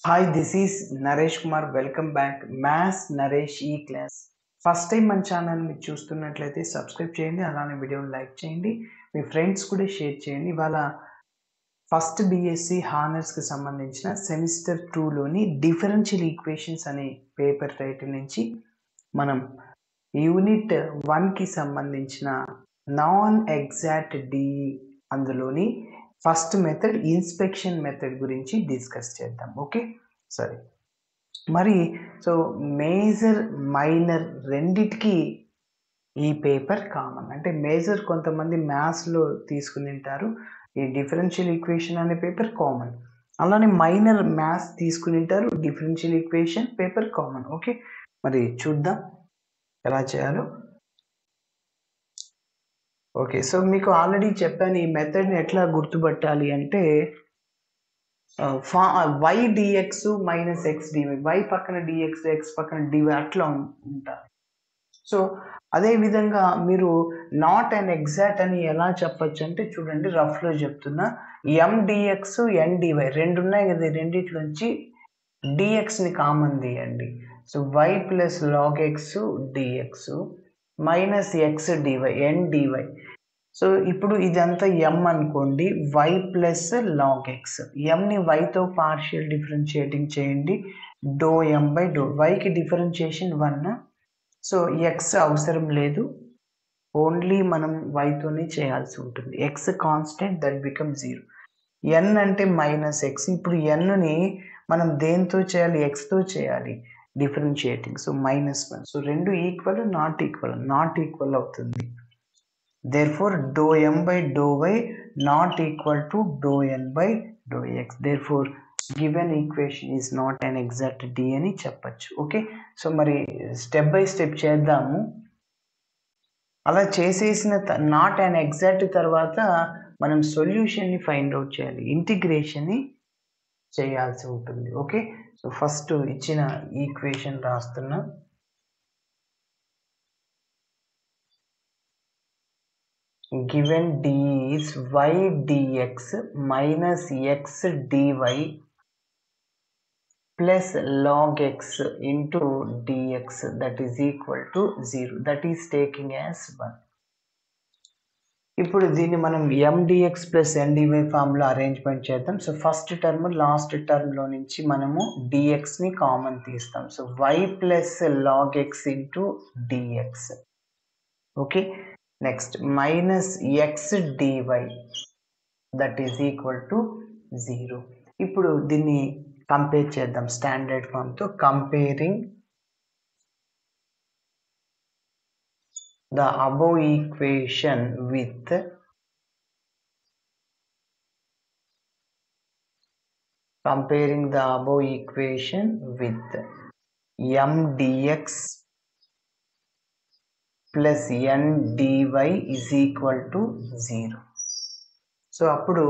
Hi, this is Naresh Kumar. Welcome back. Maths Naresh E class. First time మన ఛానల్ని చూస్తున్నట్లయితే subscribe చేయండి, అలానే వీడియోని లైక్ చేయండి, మీ ఫ్రెండ్స్ కూడా షేర్ చేయండి. ఇవాళ ఫస్ట్ బీఎస్సీ హానర్స్కి సంబంధించిన సెమిస్టర్ 2లోని డిఫరెన్షియల్ ఈక్వేషన్స్ అనే పేపర్ టైటిల్ నుంచి మనం యూనిట్ 1కి సంబంధించిన నాన్ ఎగ్జాక్ట్ డి అందులోని ఫస్ట్ మెథడ్ ఇన్స్పెక్షన్ మెథడ్ గురించి డిస్కస్ చేద్దాం. ఓకే, సరే. మరి సో మేజర్ మైనర్ రెండిటికి ఈ పేపర్ కామన్. అంటే మేజర్ కొంతమంది మ్యాథ్స్లో తీసుకుని ఉంటారు, ఈ డిఫరెన్షియల్ ఈక్వేషన్ అనే పేపర్ కామన్. అలానే మైనర్ మ్యాథ్స్ తీసుకుని ఉంటారు, differential equation paper common. Okay, మరి చూద్దాం ఎలా చేయాలో. ఓకే, సో మీకు ఆల్రెడీ చెప్పాను ఈ మెథడ్ని ఎట్లా గుర్తుపట్టాలి అంటే Y dx minus X DY, Y పక్కన డిఎక్స్ ఎక్స్ పక్కన డివై అట్లా ఉంటారు. సో అదేవిధంగా మీరు నాట్ అండ్ ఎగ్జాక్ట్ అని ఎలా చెప్పచ్చు అంటే చూడండి, రఫ్లో చెప్తున్నా. ఎం డిఎక్స్ ఎన్ డివై రెండు ఉన్నాయి కదా, రెండిట్లోంచి డిఎక్స్ని కామన్ తీయండి. So y plus log x d x minus X d y n d y. So ఇప్పుడు ఇదంతా ఎం అనుకోండి, వై ప్లస్ లాగ్ ఎక్స్. ఎంని వైతో పార్షియల్ డిఫరెన్షియేటింగ్ చేయండి, డో ఎం బై డో. వైకి డిఫరెన్షియేషన్ 1. సో ఎక్స్ అవసరం లేదు, ఓన్లీ మనం వైతోనే చేయాల్సి ఉంటుంది. X constant, that become 0. N అంటే మైనస్ ఎక్స్. ఇప్పుడు ఎన్ని మనం దేంతో చేయాలి? ఎక్స్తో చేయాలి డిఫరెన్షియేటింగ్. సో -1. సో రెండు equal, not equal, not equal అవుతుంది. Therefore, dou m by dou y not equal to dou n by dou x. Therefore, given equation is not an exact D అని చెప్పచ్చు. ఓకే, సో మరి step by step చేద్దాము. అలా చేసేసిన not and exact తర్వాత మనం సొల్యూషన్ని find out చేయాలి, ఇంటిగ్రేషన్ని చేయాల్సి ఉంటుంది. ఓకే, సో ఫస్ట్ ఇచ్చిన ఈక్వేషన్ రాస్తున్నా. Given D is y dx minus x dy plus log x into dx, that is equal to 0. That is taking as 1. ఇప్పుడు దీన్ని మనం mdx plus ndy formula arrangement చేద్దాం. So first term last టర్మ్లో నుంచి మనము dxని common తీస్తాం. So y plus log x into dx. Okay, next minus X d y, that is equal to 0. ఇప్పుడు దీన్ని కంపేర్ చేద్దాం స్టాండర్డ్ ఫామ్తో. Comparing the above equation with m dx plus n dy is equal to 0. So అప్పుడు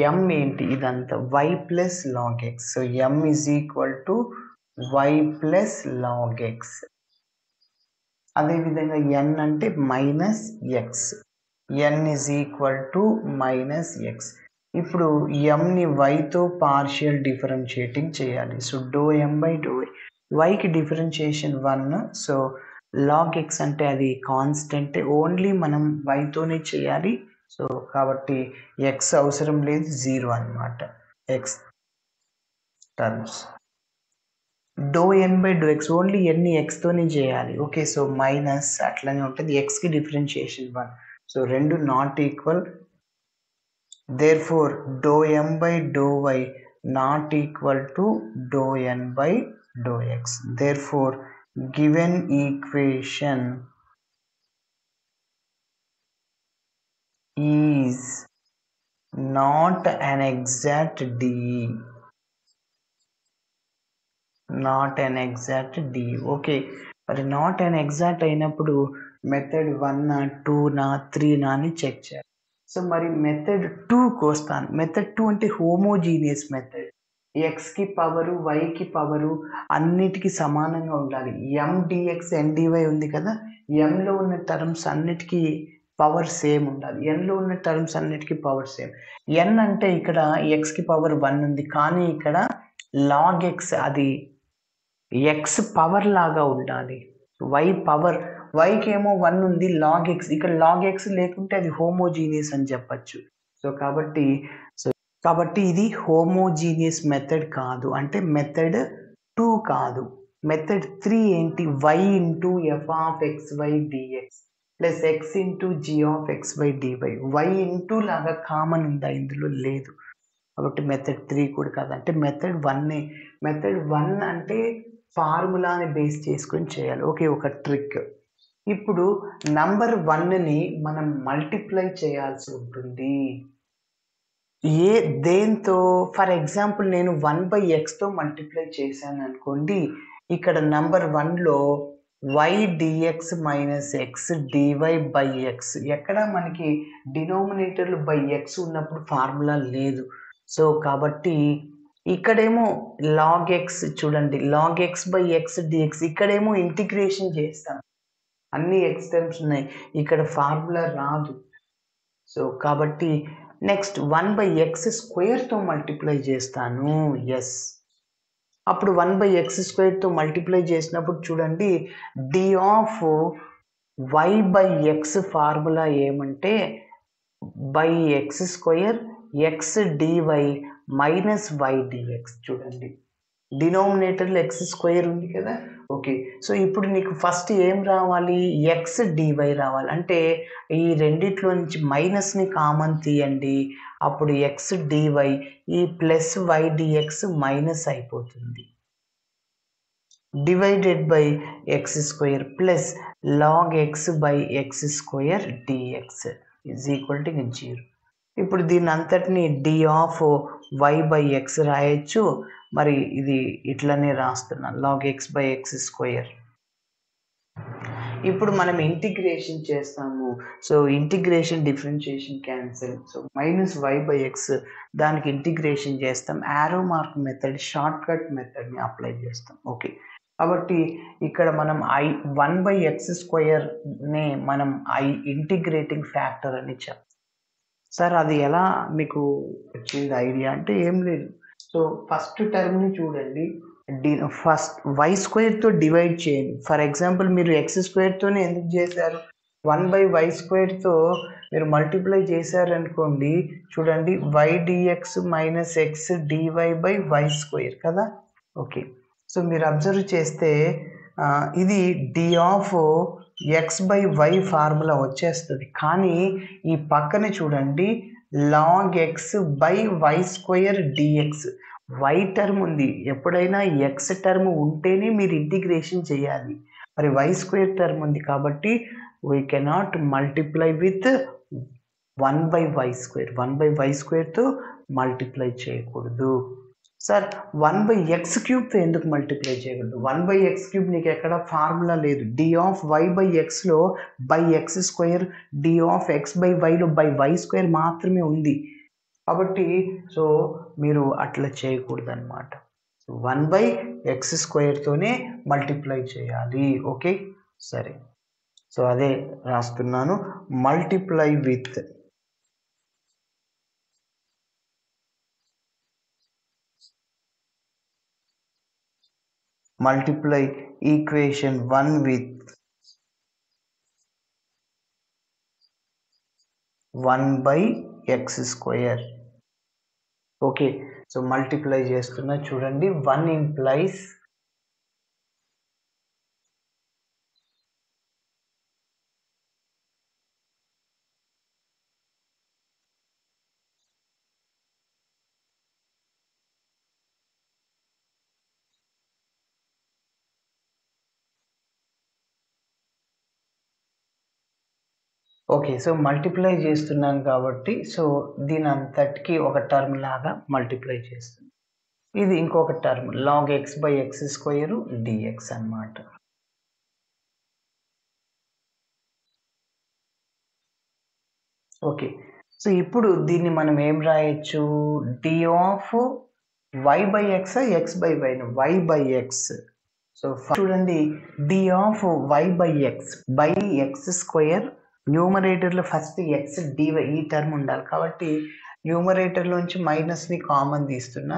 m ఏంటి? ఇదంతా y plus log x. So m is equal to y plus log x. అదేవిధంగా n అంటే minus x, n is equal to minus x. ఇప్పుడు mని వైతో partial differentiating చేయాలి. So do m by do వైకి డిఫరెన్షియేషన్ 1. సో లాగ్ ఎక్స్ అంటే అది constant, only మనం వైతోనే చేయాలి. సో కాబట్టి ఎక్స్ అవసరం లేదు, 0 అన్నమాట X terms. Do N by do X, only ఎన్ని ఎక్స్తోనే చేయాలి. ఓకే, సో మైనస్ అట్లనే ఉంటుంది, ఎక్స్కి డిఫరెన్షియేషన్ 1. సో రెండు not equal. Therefore do M by do Y not equal to do N by do X. Therefore given equation is not an exact D. Not an exact D. Okay, మరి not an exact అయినప్పుడు method 1 2 3 అని check చేయాలి. So మరి method 2కి వస్తాను. Method 2 అంటే homogeneous method. ఎక్స్కి power, వైకి power అన్నిటికీ సమానంగా ఉండాలి. ఎం డిఎక్స్ ఎన్ డివై ఉంది కదా, ఎంలో ఉన్న టర్మ్స్ అన్నిటికీ పవర్ సేమ్ ఉండాలి, ఎన్లో ఉన్న టర్మ్స్ అన్నిటికీ పవర్ సేమ్. ఎన్ అంటే ఇక్కడ ఎక్స్కి పవర్ 1 ఉంది, కానీ ఇక్కడ లాగ్ ఎక్స్ అది ఎక్స్ పవర్ లాగా ఉండాలి. వై పవర్, వైకి ఏమో 1 ఉంది, లాగ్ ఎక్స్ ఇక్కడ లాగ్ ఎక్స్ లేకుంటే అది హోమోజీనియస్ అని చెప్పచ్చు. కాబట్టి ఇది హోమోజీనియస్ మెథడ్ కాదు, అంటే మెథడ్ 2 కాదు. మెథడ్ 3 ఏంటి? y into F of X Y DX plus X into G of X Y DY. Y into లాగా కామన్ ఉందా? ఇందులో లేదు. కాబట్టి మెథడ్ 3 కూడా కాదు, అంటే మెథడ్ 1. మెథడ్ 1 అంటే ఫార్ములాని బేస్ చేసుకొని చేయాలి. ఓకే, ఒక ట్రిక్. ఇప్పుడు నంబర్ 1ని మనం మల్టిప్లై చేయాల్సి ఉంటుంది. దేంతో? ఫర్ ఎగ్జాంపుల్ నేను 1/xతో మల్టిప్లై చేశాను అనుకోండి. ఇక్కడ నంబర్ 1లో y dx minus X DY by x. ఎక్కడ మనకి డినోమినేటర్లు బై ఎక్స్ ఉన్నప్పుడు ఫార్ములా లేదు. సో కాబట్టి ఇక్కడేమో లాగ్ ఎక్స్, చూడండి log X by x d x, ఇక్కడేమో ఇంటిగ్రేషన్ చేస్తాం, అన్ని ఎక్స్ టర్మ్స్ ఉన్నాయి, ఇక్కడ ఫార్ములా రాదు. సో కాబట్టి నెక్స్ట్ 1/x² మల్టిప్లై చేస్తాను. ఎస్, అప్పుడు 1/x² మల్టిప్లై చేసినప్పుడు చూడండి డి ఆఫ్ y/x ఫార్ములా ఏమంటే by x² X DY minus Y DX. చూడండి డినోమినేటర్లో x² ఉంది కదా. ఓకే, సో ఇప్పుడు నీకు ఫస్ట్ ఏం రావాలి? ఎక్స్ డివై రావాలి. అంటే ఈ రెండిట్లో నుంచి మైనస్ని కామన్ తీయండి, అప్పుడు ఎక్స్ డివై ఈ ప్లస్ వై డిఎక్స్ మైనస్ అయిపోతుంది. Divided by x² plus log X by x² DX is equal to 0. ఇప్పుడు దీని అంతటిని డి ఆఫ్ y/x రాయొచ్చు. మరి ఇది ఇట్లనే రాస్తున్నాను, లాగ్ ఎక్స్ బై x². ఇప్పుడు మనం ఇంటిగ్రేషన్ చేస్తాము. So integration differentiation cancel. So minus y/x దానికి ఇంటిగ్రేషన్ చేస్తాం. Arrow mark method, short cut మెథడ్ని అప్లై చేస్తాం. ఓకే, కాబట్టి ఇక్కడ మనం 1/x² మనం ఇంటిగ్రేటింగ్ ఫ్యాక్టర్ అని చెప్తాం. సార్ అది ఎలా మీకు వచ్చింది ఐడియా అంటే ఏం లేదు. సో ఫస్ట్ టర్మ్ని చూడండి, ఫస్ట్ y² డివైడ్ చేయండి. ఫర్ ఎగ్జాంపుల్ మీరు x²తోనే ఎందుకు చేశారు? 1/y² మీరు మల్టిప్లై చేశారనుకోండి, చూడండి y dx minus X DY by y² కదా. ఓకే, సో మీరు అబ్జర్వ్ చేస్తే ఇది డి ఆఫ్ x/y ఫార్ములా వచ్చేస్తుంది. కానీ ఈ పక్కన చూడండి లాగ్ ఎక్స్ బై y² డిఎక్స్, y టర్మ్ ఉంది. ఎప్పుడైనా x టర్మ్ ఉంటేనే మీరు ఇంటిగ్రేషన్ చేయాలి. మరి y² టర్మ్ ఉంది కాబట్టి we cannot multiply with 1/y². 1/y²తో మల్టిప్లై చేయకూడదు. సార్ 1/x³ ఎందుకు మల్టిప్లై చేయకూడదు? 1/x³ నీకు ఎక్కడ ఫార్ములా లేదు. డి ఆఫ్ y/xలో బై x² డి ఆఫ్ x/yలో బై y² మాత్రమే ఉంది. కాబట్టి సో మీరు అట్లా చేయకూడదు అనమాట. 1/x²తోనే మల్టిప్లై చేయాలి. ఓకే, సరే. సో అదే రాస్తున్నాను, multiply with multiply equation 1 with 1/x². Okay, so multiply చేస్తున్నా చూడండి. 1 ఇంప్లైస్ ఓకే, సో మల్టిప్లై చేస్తున్నాం కాబట్టి సో దీని అంతటికి ఒక టర్మ్ లాగా మల్టిప్లై చేస్తుంది. ఇది ఇంకొక term log X by x² d x అన్నమాట. ఓకే, సో ఇప్పుడు దీన్ని మనం ఏం రాయొచ్చు? D of y/x x/y y/x. So చూడండి D of y/x by x² న్యూమరేటర్లో ఫస్ట్ ఎక్స్ డివై ఈ టర్మ్ ఉండాలి కాబట్టి న్యూమరేటర్లోంచి మైనస్ని కామన్ తీస్తున్నా.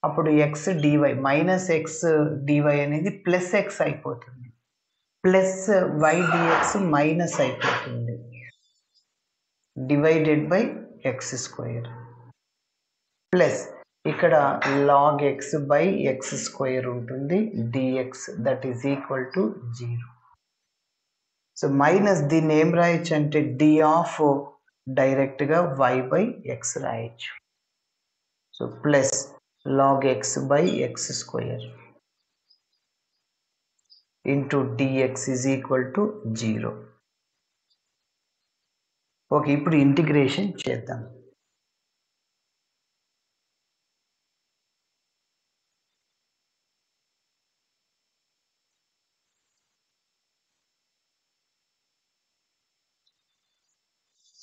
అప్పుడు X DY minus X d y అనేది ప్లస్ ఎక్స్ అయిపోతుంది, ప్లస్ వై డిఎక్స్ మైనస్ అయిపోతుంది divided by X square, plus ఇక్కడ log X by X square ఉంటుంది dx that is equal to 0. So minus దీన్ని ఏం రాయొచ్చు అంటే డి ఆఫ్ డైరెక్ట్గా వై బై ఎక్స్ రాయొచ్చు. So plus log X by X square into d x is equal to 0. Okay, ఇప్పుడు integration చేద్దాం.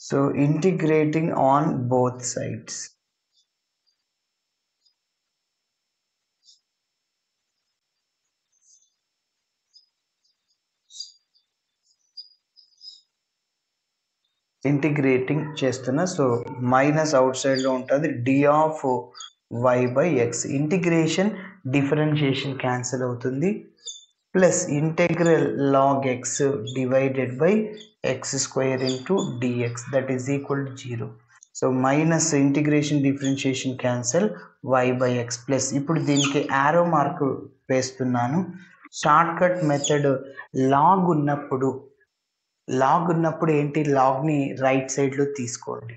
So integrating on both sides. Integrating చేస్తున్నా. So minus out సైడ్లో ఉంటుంది d of y by x, integration differentiation cancel అవుతుంది, plus integral log x divided by X square into d x that is equal to 0. So minus integration differentiation cancel Y by X plus, ఇప్పుడు దీనికి arrow mark వేస్తున్నాను. Shortcut method log ఉన్నప్పుడు ఏంటి, లాగ్ని right సైడ్లో తీసుకోండి.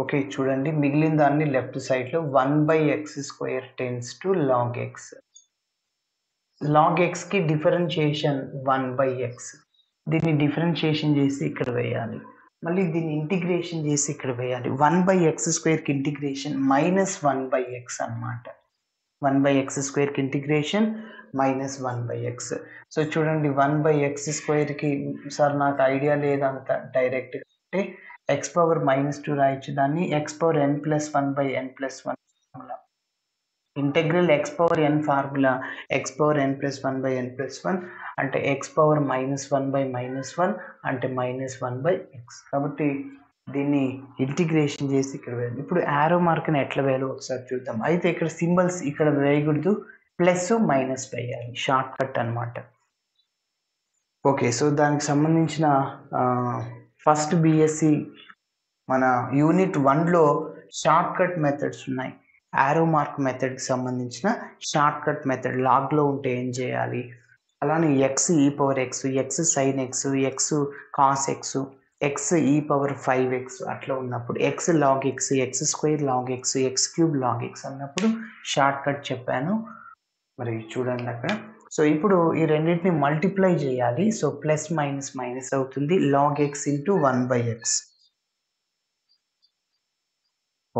Okay చూడండి, మిగిలిన దాన్ని లెఫ్ట్ సైడ్లో 1 by X square tends to log x, log ఎక్స్కి డిఫరెన్షియేషన్ 1 బై ఎక్స్, దీన్ని డిఫరెన్షియేషన్ చేసి ఇక్కడ వేయాలి, మళ్ళీ దీన్ని ఇంటిగ్రేషన్ చేసి ఇక్కడ వేయాలి. 1 బై ఎక్స్ స్క్వేర్కి ఇంటిగ్రేషన్ మైనస్ 1 బై ఎక్స్ అనమాట, 1 బై ఎక్స్ స్క్వేర్కి integration minus 1 by x. So చూడండి 1 బై ఎక్స్ స్క్వేర్కి సార్ నాకు ఐడియా లేదంత డైరెక్ట్గా అంటే ఎక్స్ పవర్ -2 రాయొచ్చు, దాన్ని x power n plus 1 by n plus 1 formula, integral x power n formula x power n plus 1 by n plus 1 అంటే x power -1 by -1 అంటే -1 బై ఎక్స్. కాబట్టి దీన్ని ఇంటిగ్రేషన్ చేసి ఇక్కడ వేయాలి. ఇప్పుడు యారో మార్క్ని ఎట్లా వేయాలో ఒకసారి చూద్దాం. అయితే ఇక్కడ సింబల్స్ ఇక్కడ వేయకూడదు, ప్లస్ మైనస్ వేయాలి, షార్ట్ కట్ అనమాట. ఓకే, సో దానికి సంబంధించిన ఫస్ట్ బిఎస్సి మన యూనిట్ 1లో షార్ట్ కట్ మెథడ్స్ ఉన్నాయి. యారో మార్క్ మెథడ్కి సంబంధించిన షార్ట్ కట్ మెథడ్ లాగ్లో ఉంటే ఏం చేయాలి, అలానే X E power X, X sine X, X cos X, X E power 5x అట్లా ఉన్నప్పుడు, X log X, X square log X, X cube log X అన్నప్పుడు shortcut చెప్పాను. మరి చూడండి అక్కడ. సో ఇప్పుడు ఈ రెండింటిని మల్టిప్లై చేయాలి. సో ప్లస్ మైనస్ మైనస్ అవుతుంది, log X into 1 by X.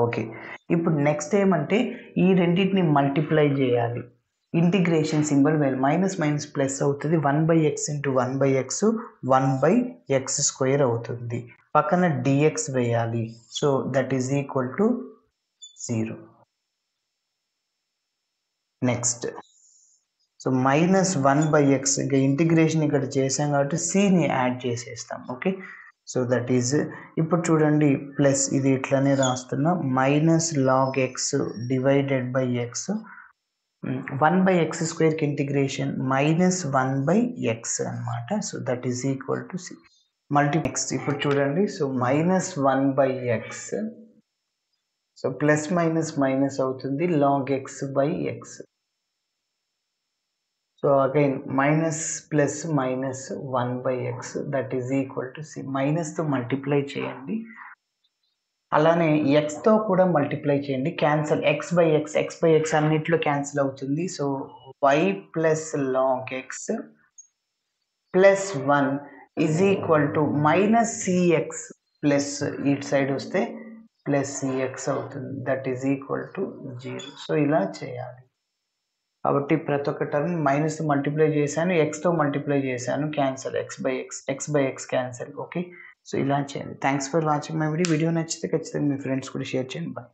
Okay, ఇప్పుడు నెక్స్ట్ ఏమంటే ఈ రెండింటిని మల్టిప్లై చేయాలి, ఇంటిగ్రేషన్ సింబల్ వేయాలి, మైనస్ మైనస్ ప్లస్ అవుతుంది, 1 by X into 1 by X 1 by X square అవుతుంది, పక్కన డిఎక్స్ వేయాలి. So that is equal to 0. Next so -1 by X, ఇంకా ఇంటిగ్రేషన్ ఇక్కడ చేసాం కాబట్టి సిని యాడ్ చేసేస్తాం. ఓకే, సో దట్ ఈజ్ ఇప్పుడు చూడండి ప్లస్ ఇది ఇట్లానే రాస్తున్నా, minus log x divided by X 1 by x స్క్వేర్కి ఇంటిగ్రేషన్ -1 బై ఎక్స్ అనమాట. So that is equal to c multi x. ఇప్పుడు చూడండి, so -1 by x, so plus minus minus అవుతుంది, log X by x. So again minus plus -1 by x that is equal to c. మైనస్తో multiply చేయండి, అలానే ఎక్స్తో కూడా multiply చేయండి, cancel X by x అన్నిట్లో క్యాన్సిల్ అవుతుంది. So y plus log X plus 1 is equal to minus CX plus ఇటు side వస్తే ప్లస్ సిఎక్స్ అవుతుంది, that is equal to 0. So ఇలా చేయాలి. కాబట్టి ప్రతి ఒక్క టర్మ్ మైనస్తో మల్టిప్లై చేశాను, ఎక్స్తో మల్టిప్లై చేశాను, cancel X by X cancel. Okay, so ఇలా చేయండి. Thanks for watching my video. Video నచ్చితే ఖచ్చితంగా మీ ఫ్రెండ్స్ కూడా షేర్ చేయండి. బాయ్.